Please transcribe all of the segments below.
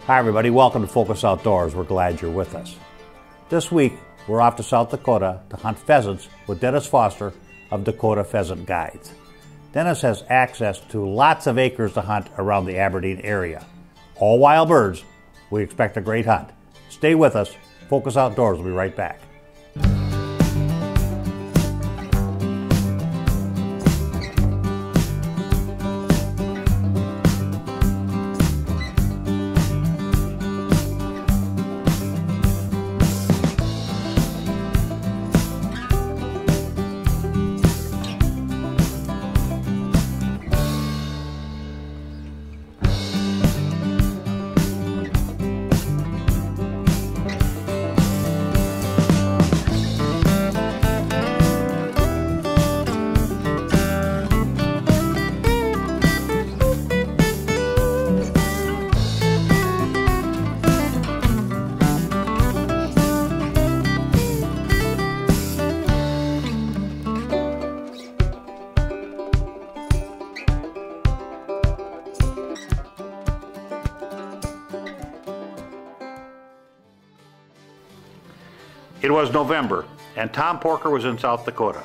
Hi everybody, welcome to Focus Outdoors. We're glad you're with us. This week, we're off to South Dakota to hunt pheasants with Dennis Foster of Dakota Pheasant Guides. Dennis has access to lots of acres to hunt around the Aberdeen area. All wild birds. We expect a great hunt. Stay with us. Focus Outdoors will be right back. It was November, and Tom Porker was in South Dakota.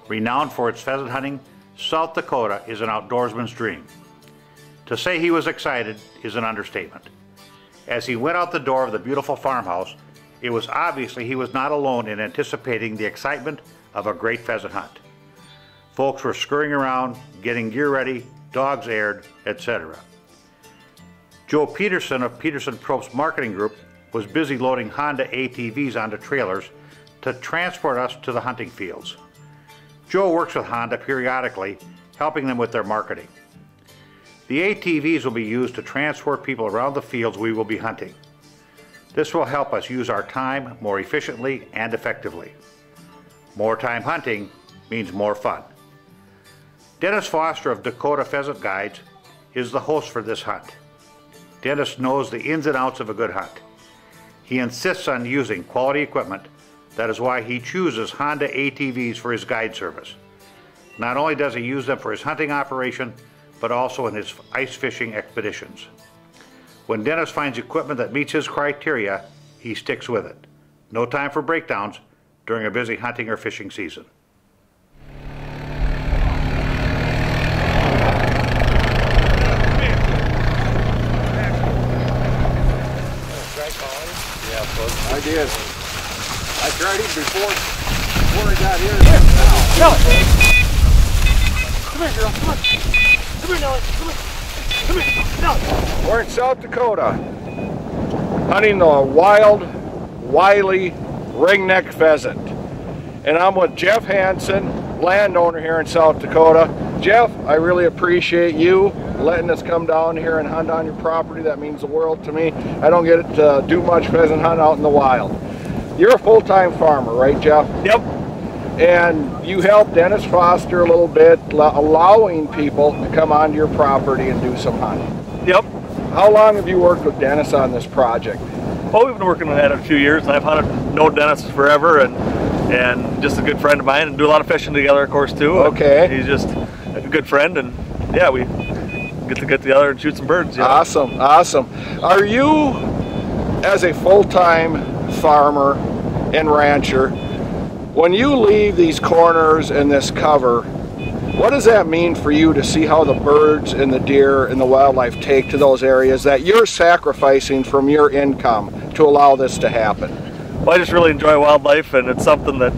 Renowned for its pheasant hunting, South Dakota is an outdoorsman's dream. To say he was excited is an understatement. As he went out the door of the beautiful farmhouse, it was obviously he was not alone in anticipating the excitement of a great pheasant hunt. Folks were scurrying around, getting gear ready, dogs aired, etc. Joe Peterson of Peterson Probst Marketing Group was busy loading Honda ATVs onto trailers to transport us to the hunting fields. Joe works with Honda periodically, helping them with their marketing. The ATVs will be used to transport people around the fields we will be hunting. This will help us use our time more efficiently and effectively. More time hunting means more fun. Dennis Foster of Dakota Pheasant Guides is the host for this hunt. Dennis knows the ins and outs of a good hunt. He insists on using quality equipment. That is why he chooses Honda ATVs for his guide service. Not only does he use them for his hunting operation, but also in his ice fishing expeditions. When Dennis finds equipment that meets his criteria, he sticks with it. No time for breakdowns during a busy hunting or fishing season. I did. I tried it before I got here. Nellie! Come here, girl. Come on. Come here, Nellie. Come here. Nellie. We're in South Dakota, hunting the wild, wily ringneck pheasant. And I'm with Jeff Hanson, landowner here in South Dakota. Jeff, I really appreciate you letting us come down here and hunt on your property. That means the world to me. I don't get to do much pheasant hunt out in the wild. You're a full-time farmer, right, Jeff? Yep. And you help Dennis Foster a little bit, allowing people to come onto your property and do some hunting. Yep. How long have you worked with Dennis on this project? Oh, we've been working on that a few years, and I've known Dennis forever, and just a good friend of mine, and do a lot of fishing together, of course, too. Okay. And he's just a good friend, and yeah, we get together and shoot some birds. You know? Awesome, awesome. Are you, as a full-time farmer and rancher, when you leave these corners and this cover, what does that mean for you to see how the birds and the deer and the wildlife take to those areas that you're sacrificing from your income to allow this to happen? Well, I just really enjoy wildlife, and it's something that,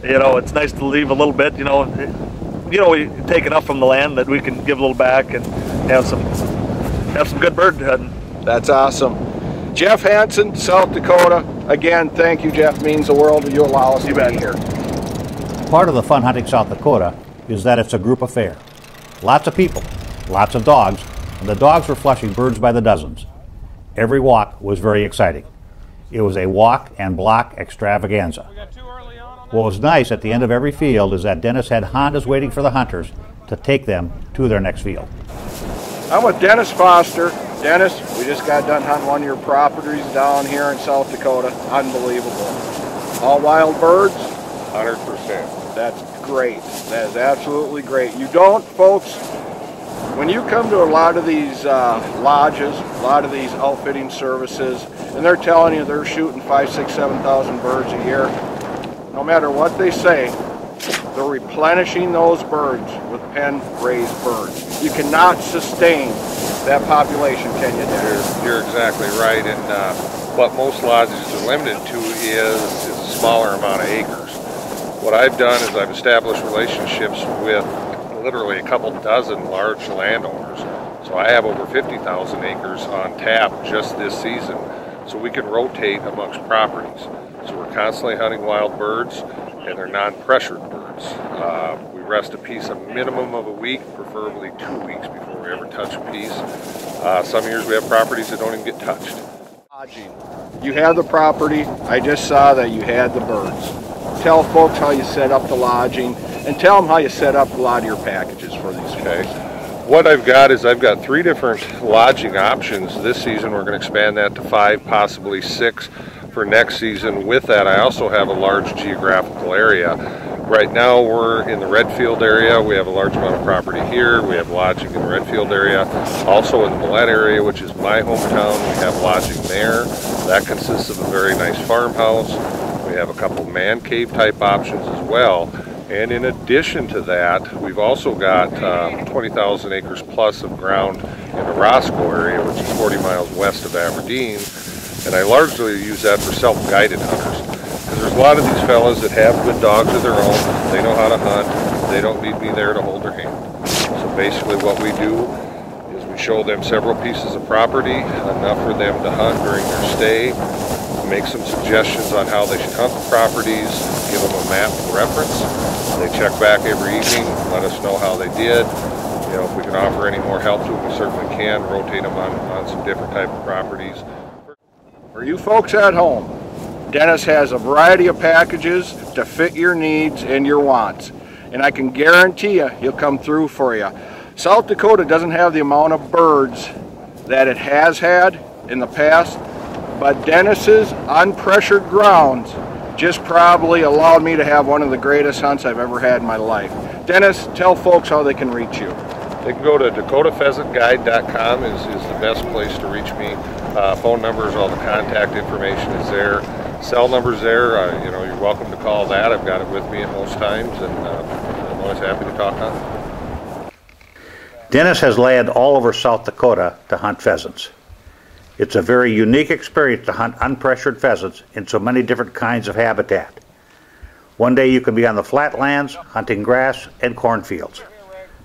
you know, it's nice to leave a little bit, you know, we take enough from the land that we can give a little back and have some good bird hunting. That's awesome. Jeff Hanson, South Dakota. Again, thank you, Jeff. Means the world that you allow us to be here. Part of the fun hunting South Dakota is that it's a group affair. Lots of people, lots of dogs, and the dogs were flushing birds by the dozens. Every walk was very exciting. It was a walk and block extravaganza. What was nice at the end of every field is that Dennis had Hondas waiting for the hunters to take them to their next field. I'm with Dennis Foster. Dennis, we just got done hunting one of your properties down here in South Dakota. Unbelievable. All wild birds? 100%. That's great. That is absolutely great. You don't, folks, when you come to a lot of these lodges, a lot of these outfitting services, and they're telling you they're shooting 5,000, 6,000, 7,000 birds a year, no matter what they say, they're replenishing those birds with pen-raised birds. You cannot sustain that population, can you, Dennis? You're exactly right, and what most lodges are limited to is a smaller amount of acres. What I've done is I've established relationships with literally a couple dozen large landowners. So I have over 50,000 acres on tap just this season. So we can rotate amongst properties. So we're constantly hunting wild birds, and they're non-pressured birds. We rest a piece a minimum of a week, preferably 2 weeks before we ever touch a piece. Some years we have properties that don't even get touched. Lodging. You have the property. I just saw that you had the birds. Tell folks how you set up the lodging, and tell them how you set up a lot of your packages for these folks. What I've got is I've got 3 different lodging options. This season we're going to expand that to 5, possibly 6 for next season. With that, I also have a large geographical area. Right now we're in the Redfield area. We have a large amount of property here. We have lodging in the Redfield area. Also in the Millette area, which is my hometown, we have lodging there. That consists of a very nice farmhouse. We have a couple man cave type options as well. And in addition to that, we've also got 20,000 acres plus of ground in the Roscoe area, which is 40 miles west of Aberdeen. And I largely use that for self-guided hunters. Because there's a lot of these fellas that have good dogs of their own. They know how to hunt. They don't need me there to hold their hand. So basically what we do is we show them several pieces of property, enough for them to hunt during their stay, make some suggestions on how they should hunt the properties, give them a map for reference. They check back every evening, let us know how they did. You know, if we can offer any more help to them, we certainly can. Rotate them on some different type of properties. For you folks at home, Dennis has a variety of packages to fit your needs and your wants. And I can guarantee you, he'll come through for you. South Dakota doesn't have the amount of birds that it has had in the past, but Dennis's unpressured grounds just probably allowed me to have one of the greatest hunts I've ever had in my life. Dennis, tell folks how they can reach you. They can go to dakotapheasantguide.com is the best place to reach me. Phone numbers, all the contact information is there. Cell numbers there. You know, you're welcome to call that. I've got it with me at most times, and I'm always happy to talk hunting. Dennis has led all over South Dakota to hunt pheasants. It's a very unique experience to hunt unpressured pheasants in so many different kinds of habitat. One day you can be on the flatlands hunting grass and cornfields.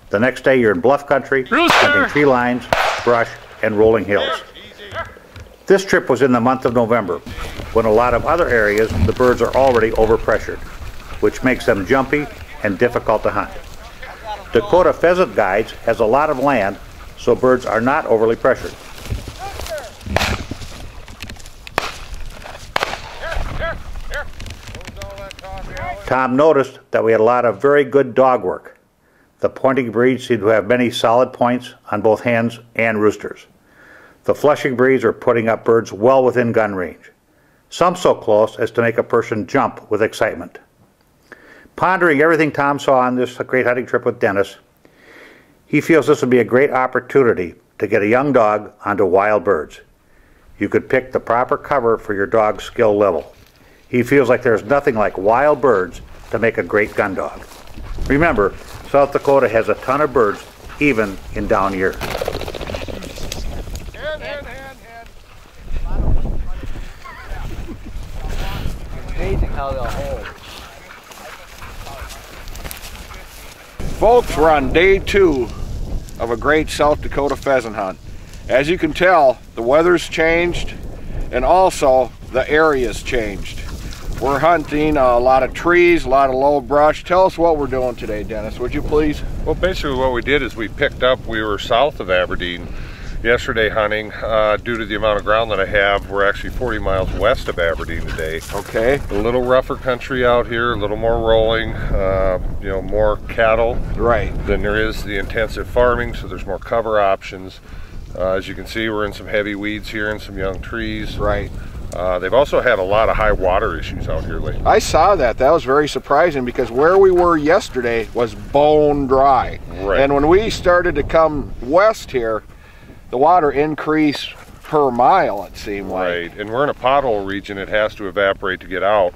The next day you're in bluff country hunting tree lines, brush, and rolling hills. This trip was in the month of November, when a lot of other areas the birds are already overpressured, which makes them jumpy and difficult to hunt. Dakota Pheasant Guides has a lot of land, so birds are not overly pressured. Tom noticed that we had a lot of very good dog work. The pointing breeds seem to have many solid points on both hens and roosters. The flushing breeds are putting up birds well within gun range, some so close as to make a person jump with excitement. Pondering everything Tom saw on this great hunting trip with Dennis, he feels this would be a great opportunity to get a young dog onto wild birds. You could pick the proper cover for your dog's skill level. He feels like there's nothing like wild birds to make a great gun dog. Remember, South Dakota has a ton of birds, even in down years. Amazing how they'll hold. Folks, we're on day 2 of a great South Dakota pheasant hunt. As you can tell, the weather's changed and also the area's changed. We're hunting a lot of trees, a lot of low brush. Tell us what we're doing today, Dennis, would you please? Well, basically what we did is we were south of Aberdeen yesterday hunting. Due to the amount of ground that I have, we're actually 40 miles west of Aberdeen today. Okay. A little rougher country out here, a little more rolling, you know, more cattle. Right. Than there is the intensive farming, so there's more cover options. As you can see, we're in some heavy weeds here and some young trees. Right. They've also had a lot of high water issues out here lately. I saw that. That was very surprising because where we were yesterday was bone dry. Right. And when we started to come west here, the water increased per mile, it seemed like. Right, and we're in a pothole region. It has to evaporate to get out.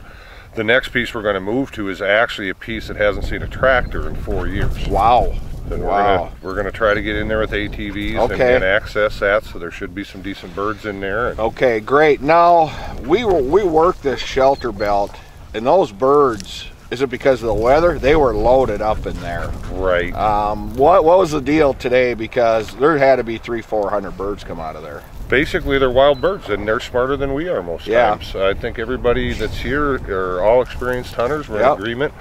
The next piece we're going to move to is actually a piece that hasn't seen a tractor in 4 years. Wow. And Wow. we're gonna try to get in there with ATVs Okay. and access that, so there should be some decent birds in there. Okay, great. Now, we worked this shelter belt, and those birds, is it because of the weather? They were loaded up in there. Right. What was the deal today? Because there had to be 300-400 birds come out of there. Basically, they're wild birds, and they're smarter than we are most times. I think everybody that's here are all experienced hunters. We're in agreement.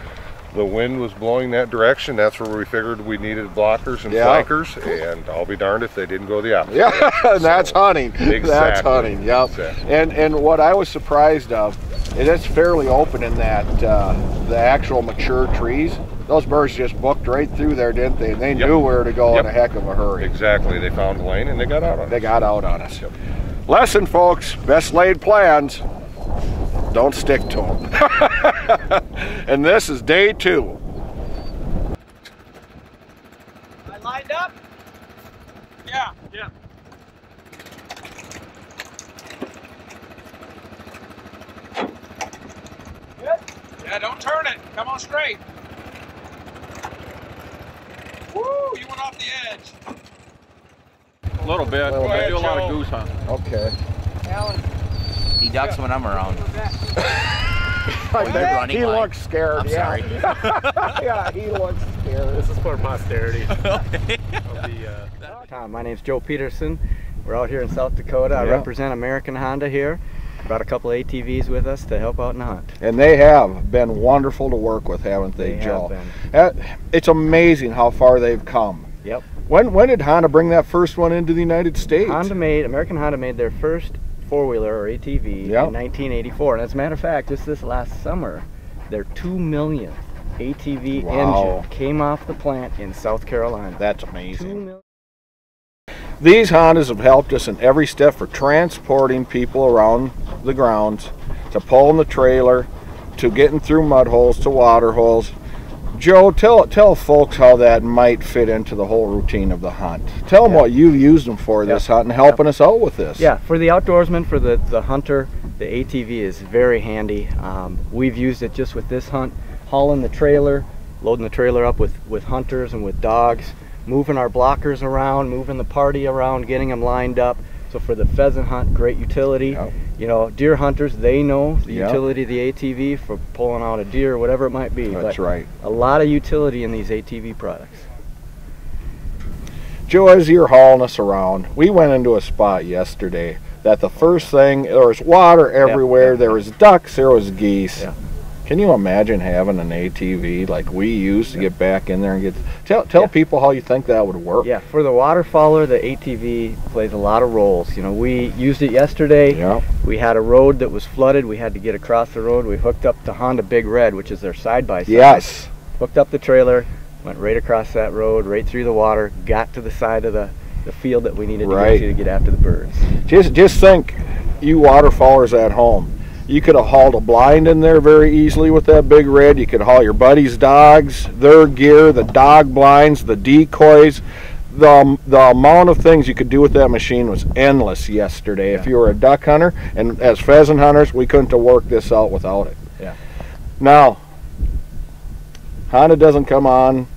The wind was blowing that direction. That's where we figured we needed blockers and flankers, and I'll be darned if they didn't go the opposite. Yeah, and that's hunting. Exactly. That's hunting, yep. Exactly. And what I was surprised of, is it's fairly open in that, the actual mature trees. Those birds just booked right through there, didn't they? And they knew where to go in a heck of a hurry. Exactly. They found a lane and they got out on us. They got out on us. Lesson, folks, best laid plans, don't stick to them. And this is day 2. I lined up? Yeah. Good? Yeah, don't turn it. Come on straight. Woo, you went off the edge. A little bit. Little I bit. do a lot of goose hunting. Okay. Alan. He ducks when I'm around. He looks scared. I'm sorry. Yeah, he looks scared. This is for posterity. Tom, my name's Joe Peterson. We're out here in South Dakota. I represent American Honda here. Brought a couple ATVs with us to help out in the hunt. And they have been wonderful to work with, haven't they, Joe? Have been. It's amazing how far they've come. Yep. When did Honda bring that first one into the United States? American Honda made their first four-wheeler or ATV in 1984. And as a matter of fact, just this last summer, their 2 millionth ATV engine came off the plant in South Carolina. That's amazing. These Hondas have helped us in every step for transporting people around the grounds, to pulling the trailer, to getting through mud holes, to water holes. Joe, tell folks how that might fit into the whole routine of the hunt. Tell them what you've used them for this hunt and helping us out with this. Yeah, for the outdoorsman, for the hunter, the ATV is very handy. We've used it just with this hunt, hauling the trailer, loading the trailer up with hunters and with dogs, moving our blockers around, moving the party around, getting them lined up. So for the pheasant hunt, great utility. You know, deer hunters, they know the utility of the ATV for pulling out a deer or whatever it might be. That's right. A lot of utility in these ATV products. Joe, as you're hauling us around, we went into a spot yesterday that the first thing, there was water everywhere, there was ducks, there was geese. Can you imagine having an ATV like we used to get back in there and get... Tell people how you think that would work. Yeah, for the waterfowler, the ATV plays a lot of roles. You know, we used it yesterday. We had a road that was flooded. We had to get across the road. We hooked up the Honda Big Red, which is their side-by-side. Hooked up the trailer, went right across that road, right through the water, got to the side of the field that we needed to get after the birds. Just think, you waterfowlers at home. You could have hauled a blind in there very easily with that Big Red. You could haul your buddy's dogs, their gear, the dog blinds, the decoys. The amount of things you could do with that machine was endless yesterday. If you were a duck hunter, and as pheasant hunters, we couldn't have worked this out without it. Now, Honda doesn't come on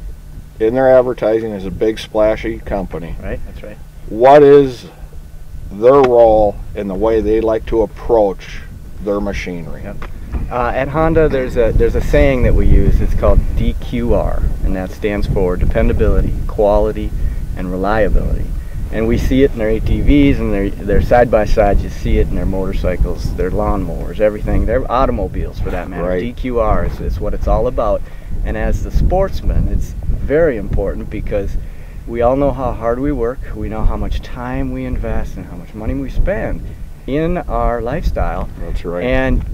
in their advertising as a big splashy company. That's right. What is their role in the way they like to approach their machinery? At Honda, there's a saying that we use. It's called DQR, and that stands for dependability, quality, and reliability. And we see it in their ATVs and their side-by-sides. You see it in their motorcycles, their lawnmowers, everything. Their automobiles, for that matter. DQR is what it's all about. And as the sportsman, it's very important because we all know how hard we work. We know how much time we invest and how much money we spend in our lifestyle. And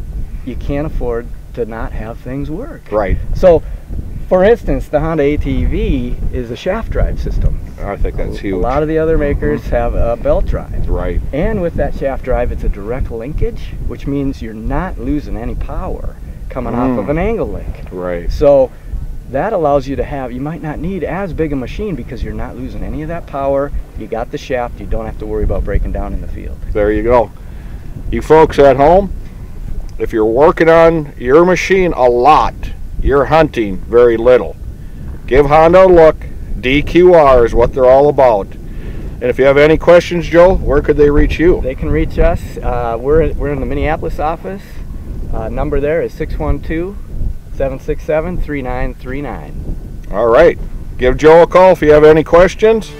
you can't afford to not have things work. So, for instance, the Honda ATV is a shaft drive system. I think that's huge. A lot of the other makers have a belt drive. Right. And with that shaft drive, it's a direct linkage, which means you're not losing any power coming off of an angle link. Right. So that allows you to have, you might not need as big a machine because you're not losing any of that power. You got the shaft, you don't have to worry about breaking down in the field. There you go. You folks at home, if you're working on your machine a lot, you're hunting very little, give Honda a look. DQR is what they're all about. And if you have any questions, Joe, where could they reach you? They can reach us. We're in the Minneapolis office. Number there is 612-767-3939. All right. Give Joe a call if you have any questions.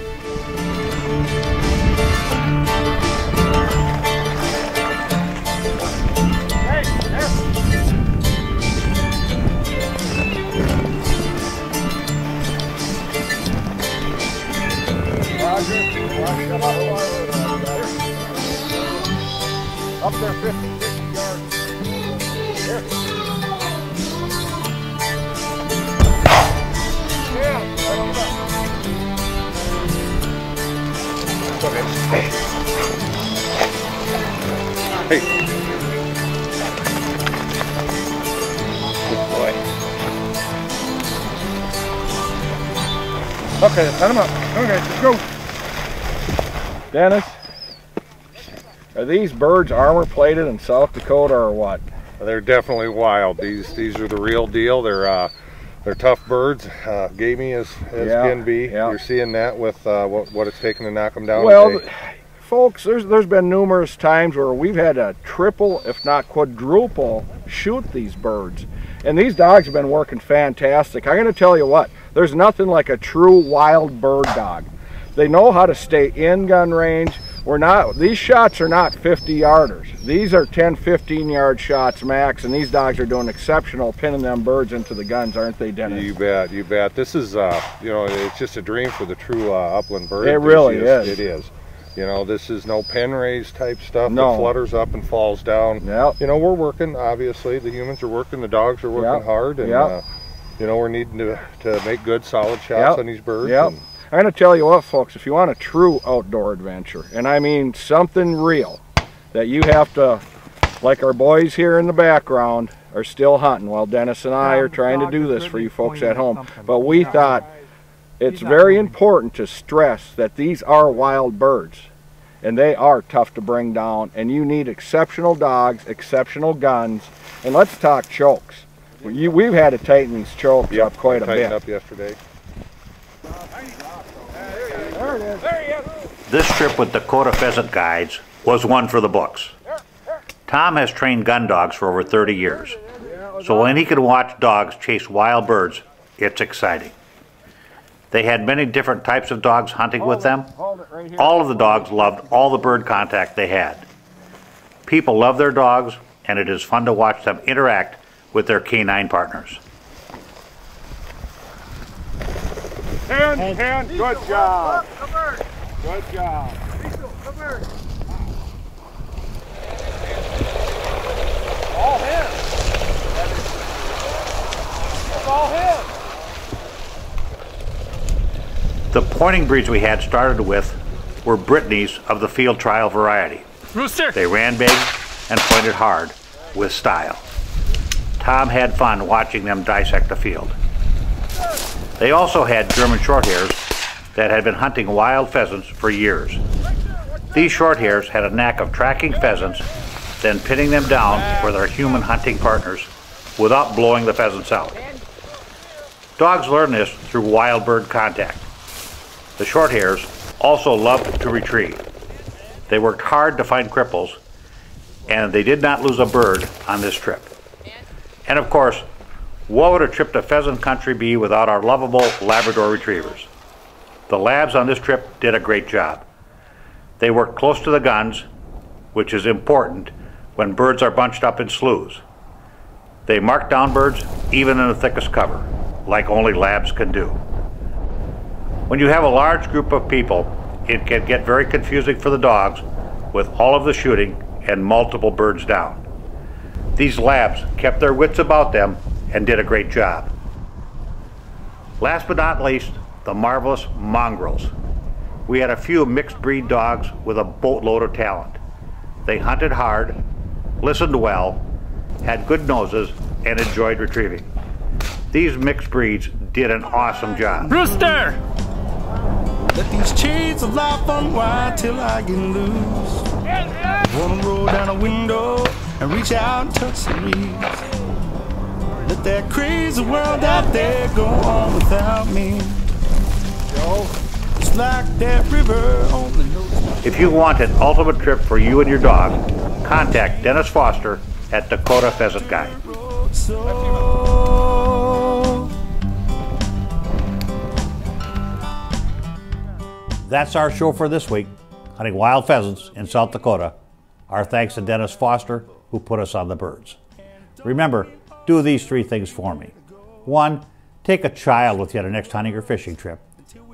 Up there 50 yards. Here. Yeah, right on the okay. Hey. Good boy. Okay, let him up. Okay, let's go. Dennis, are these birds armor plated in South Dakota or what? They're definitely wild. These are the real deal. They're tough birds, gamey as can be. Yeah. You're seeing that with what it's taken to knock them down. Well, folks, there's been numerous times where we've had to triple, if not quadruple, shoot these birds. And these dogs have been working fantastic. I'm going to tell you what, there's nothing like a true wild bird dog. They know how to stay in gun range. These shots are not 50-yarders. These are 10, 15-yard shots max, and these dogs are doing exceptional pinning them birds into the guns, aren't they, Dennis? You bet, you bet. This is, you know, it's just a dream for the true upland bird. It really is. It is. You know, this is no pen raise type stuff that flutters up and falls down. Yep. You know, we're working, obviously. The humans are working, the dogs are working hard, and, you know, we're needing to make good, solid shots on these birds. Yep. I'm going to tell you what, folks, if you want a true outdoor adventure, and I mean something real, that you have to, like our boys here in the background, are still hunting while Dennis and I are trying to do this for you folks at home. But we thought it's very important to stress that these are wild birds, and they are tough to bring down, and you need exceptional dogs, exceptional guns, and let's talk chokes. We've had to tighten these chokes up quite a bit. Tightened up yesterday. This trip with Dakota Pheasant guides was one for the books. Tom has trained gun dogs for over 30 years, so when he can watch dogs chase wild birds, it's exciting. They had many different types of dogs hunting with them. All of the dogs loved all the bird contact they had. People love their dogs, and it is fun to watch them interact with their canine partners. Hand, good job. Good job. All him. It's all him. The pointing breeds we had started with were Brittany's of the field trial variety. Rooster! They ran big and pointed hard with style. Tom had fun watching them dissect a field. They also had German Shorthairs that had been hunting wild pheasants for years. These Shorthairs had a knack of tracking pheasants, then pinning them down for their human hunting partners without blowing the pheasants out. Dogs learn this through wild bird contact. The Shorthairs also loved to retrieve. They worked hard to find cripples, and they did not lose a bird on this trip. And of course, what would a trip to pheasant country be without our lovable Labrador retrievers? The labs on this trip did a great job. They worked close to the guns, which is important when birds are bunched up in sloughs. They marked down birds even in the thickest cover, like only labs can do. When you have a large group of people, it can get very confusing for the dogs with all of the shooting and multiple birds down. These labs kept their wits about them and did a great job. Last but not least, the marvelous mongrels. We had a few mixed breed dogs with a boatload of talent. They hunted hard, listened well, had good noses, and enjoyed retrieving. These mixed breeds did an awesome job. Rooster! Let these chains of life unwind till I get loose. Wanna roll down a window and reach out and touch the reeds. Let that crazy world out there go on without me. It's like that river on the nose. If you want an ultimate trip for you and your dog, contact Dennis Foster at Dakota Pheasant Guide. That's our show for this week, hunting wild pheasants in South Dakota. Our thanks to Dennis Foster, who put us on the birds. Remember, do these 3 things for me. 1, take a child with you on your next hunting or fishing trip.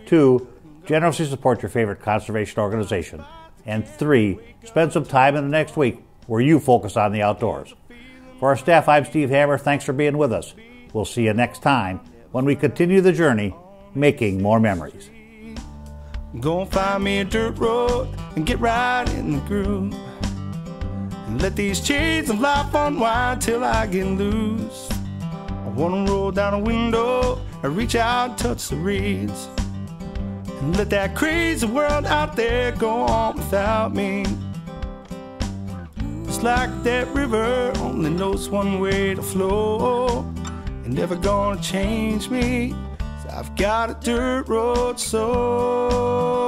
2, generously support your favorite conservation organization. And 3, spend some time in the next week where you focus on the outdoors. For our staff, I'm Steve Hammer. Thanks for being with us. We'll see you next time when we continue the journey, making more memories. Go and find me a dirt road and get right in the groove. And let these chains of life unwind till I get loose. I wanna roll down a window and reach out and touch the reeds. And let that crazy world out there go on without me. It's like that river only knows one way to flow. Ain't never gonna change me. I've got a dirt road soul.